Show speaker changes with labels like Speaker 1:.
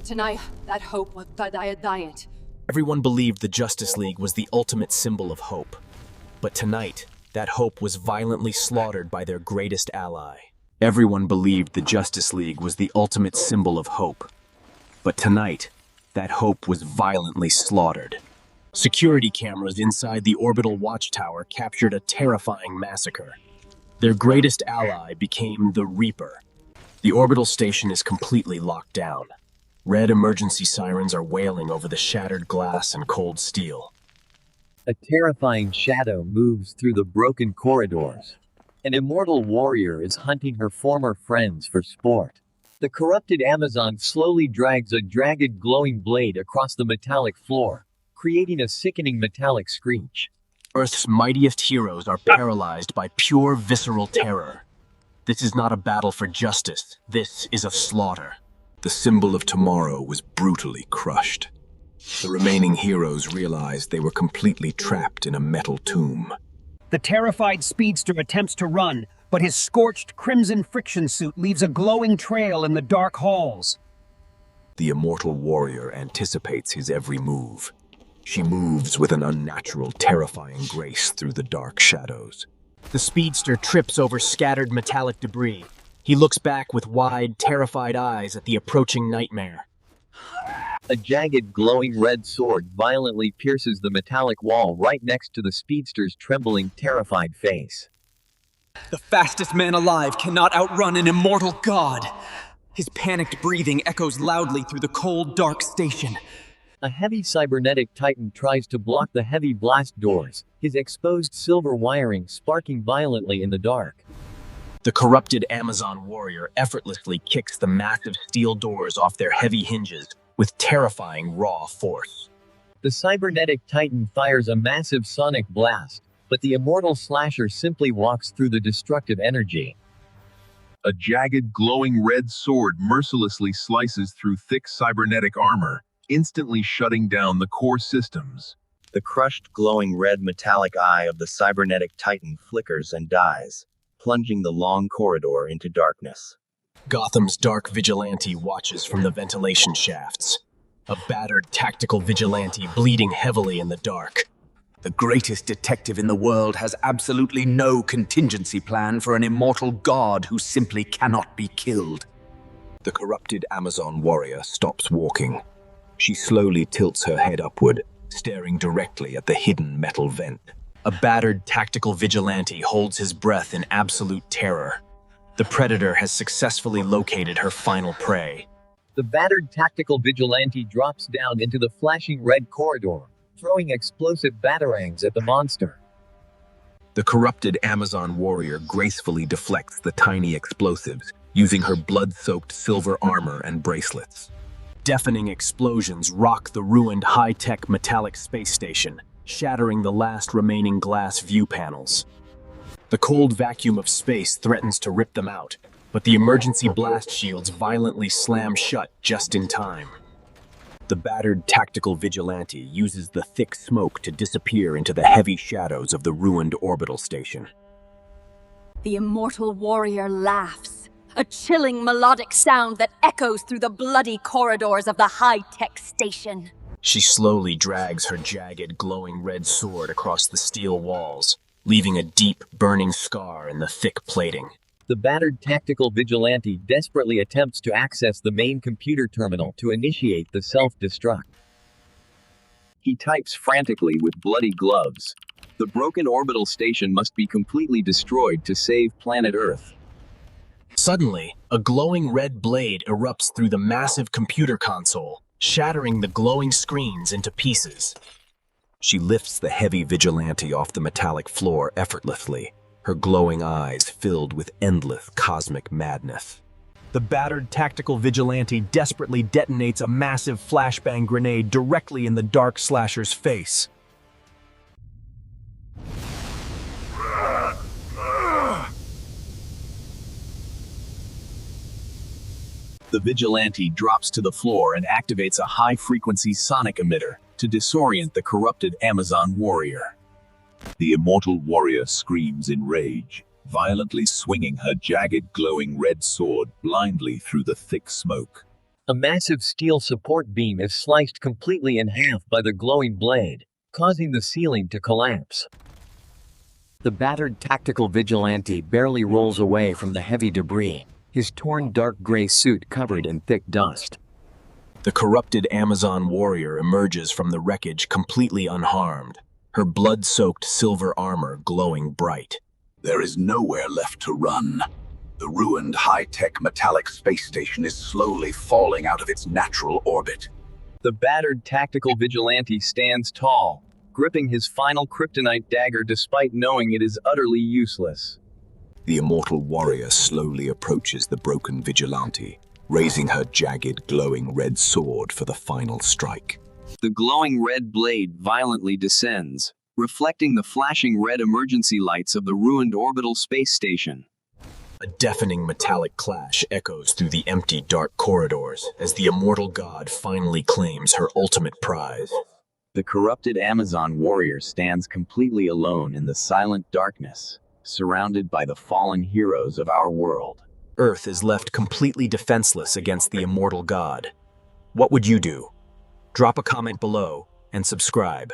Speaker 1: Tonight, that hope was diet.
Speaker 2: Everyone believed the Justice League was the ultimate symbol of hope. But tonight, that hope was violently slaughtered by their greatest ally. Everyone believed the Justice League was the ultimate symbol of hope. But tonight, that hope was violently slaughtered. Security cameras inside the orbital Watchtower captured a terrifying massacre. Their greatest ally became the Reaper. The orbital station is completely locked down. Red emergency sirens are wailing over the shattered glass and cold steel.
Speaker 3: A terrifying shadow moves through the broken corridors. An immortal warrior is hunting her former friends for sport. The corrupted Amazon slowly drags a jagged glowing blade across the metallic floor, creating a sickening metallic screech.
Speaker 2: Earth's mightiest heroes are paralyzed by pure visceral terror. This is not a battle for justice. This is a slaughter. The symbol of tomorrow was brutally crushed. The remaining heroes realized they were completely trapped in a metal tomb.
Speaker 4: The terrified speedster attempts to run, but his scorched crimson friction suit leaves a glowing trail in the dark halls.
Speaker 2: The immortal warrior anticipates his every move. She moves with an unnatural, terrifying grace through the dark shadows. The speedster trips over scattered metallic debris. He looks back with wide, terrified eyes at the approaching nightmare.
Speaker 3: A jagged, glowing red sword violently pierces the metallic wall right next to the speedster's trembling, terrified face.
Speaker 5: The fastest man alive cannot outrun an immortal god. His panicked breathing echoes loudly through the cold, dark station.
Speaker 3: A heavy cybernetic titan tries to block the heavy blast doors, his exposed silver wiring sparking violently in the dark.
Speaker 2: The corrupted Amazon warrior effortlessly kicks the massive steel doors off their heavy hinges with terrifying raw force.
Speaker 3: The cybernetic titan fires a massive sonic blast, but the immortal slasher simply walks through the destructive energy.
Speaker 6: A jagged, glowing red sword mercilessly slices through thick cybernetic armor, instantly shutting down the core systems.
Speaker 7: The crushed, glowing red metallic eye of the cybernetic titan flickers and dies, plunging the long corridor into darkness.
Speaker 2: Gotham's dark vigilante watches from the ventilation shafts. A battered tactical vigilante bleeding heavily in the dark.
Speaker 8: The greatest detective in the world has absolutely no contingency plan for an immortal god who simply cannot be killed.
Speaker 2: The corrupted Amazon warrior stops walking. She slowly tilts her head upward, staring directly at the hidden metal vent. A battered tactical vigilante holds his breath in absolute terror. The predator has successfully located her final prey.
Speaker 3: The battered tactical vigilante drops down into the flashing red corridor, throwing explosive batarangs at the monster.
Speaker 2: The corrupted Amazon warrior gracefully deflects the tiny explosives, using her blood-soaked silver armor and bracelets. Deafening explosions rock the ruined high-tech metallic space station, shattering the last remaining glass view panels. The cold vacuum of space threatens to rip them out, but the emergency blast shields violently slam shut just in time. The battered tactical vigilante uses the thick smoke to disappear into the heavy shadows of the ruined orbital station.
Speaker 1: The immortal warrior laughs, a chilling melodic sound that echoes through the bloody corridors of the high-tech station.
Speaker 2: She slowly drags her jagged, glowing red sword across the steel walls, leaving a deep, burning scar in the thick plating.
Speaker 3: The battered tactical vigilante desperately attempts to access the main computer terminal to initiate the self-destruct. He types frantically with bloody gloves. The broken orbital station must be completely destroyed to save planet Earth.
Speaker 2: Suddenly, a glowing red blade erupts through the massive computer console, shattering the glowing screens into pieces. She lifts the heavy vigilante off the metallic floor effortlessly, her glowing eyes filled with endless cosmic madness. The battered tactical vigilante desperately detonates a massive flashbang grenade directly in the dark slasher's face.
Speaker 6: The vigilante drops to the floor and activates a high-frequency sonic emitter to disorient the corrupted Amazon warrior. The immortal warrior screams in rage, violently swinging her jagged, glowing red sword blindly through the thick smoke.
Speaker 3: A massive steel support beam is sliced completely in half by the glowing blade, causing the ceiling to collapse. The battered tactical vigilante barely rolls away from the heavy debris, his torn dark gray suit covered in thick dust.
Speaker 2: The corrupted Amazon warrior emerges from the wreckage completely unharmed, her blood-soaked silver armor glowing bright.
Speaker 6: There is nowhere left to run. The ruined high-tech metallic space station is slowly falling out of its natural orbit.
Speaker 5: The battered tactical vigilante stands tall, gripping his final kryptonite dagger despite knowing it is utterly useless.
Speaker 6: The immortal warrior slowly approaches the broken vigilante, raising her jagged, glowing red sword for the final strike.
Speaker 5: The glowing red blade violently descends, reflecting the flashing red emergency lights of the ruined orbital space station.
Speaker 2: A deafening metallic clash echoes through the empty, dark corridors as the immortal god finally claims her ultimate prize.
Speaker 5: The corrupted Amazon warrior stands completely alone in the silent darkness, surrounded by the fallen heroes of our world.
Speaker 2: Earth is left completely defenseless against the immortal god. What would you do? Drop a comment below and subscribe.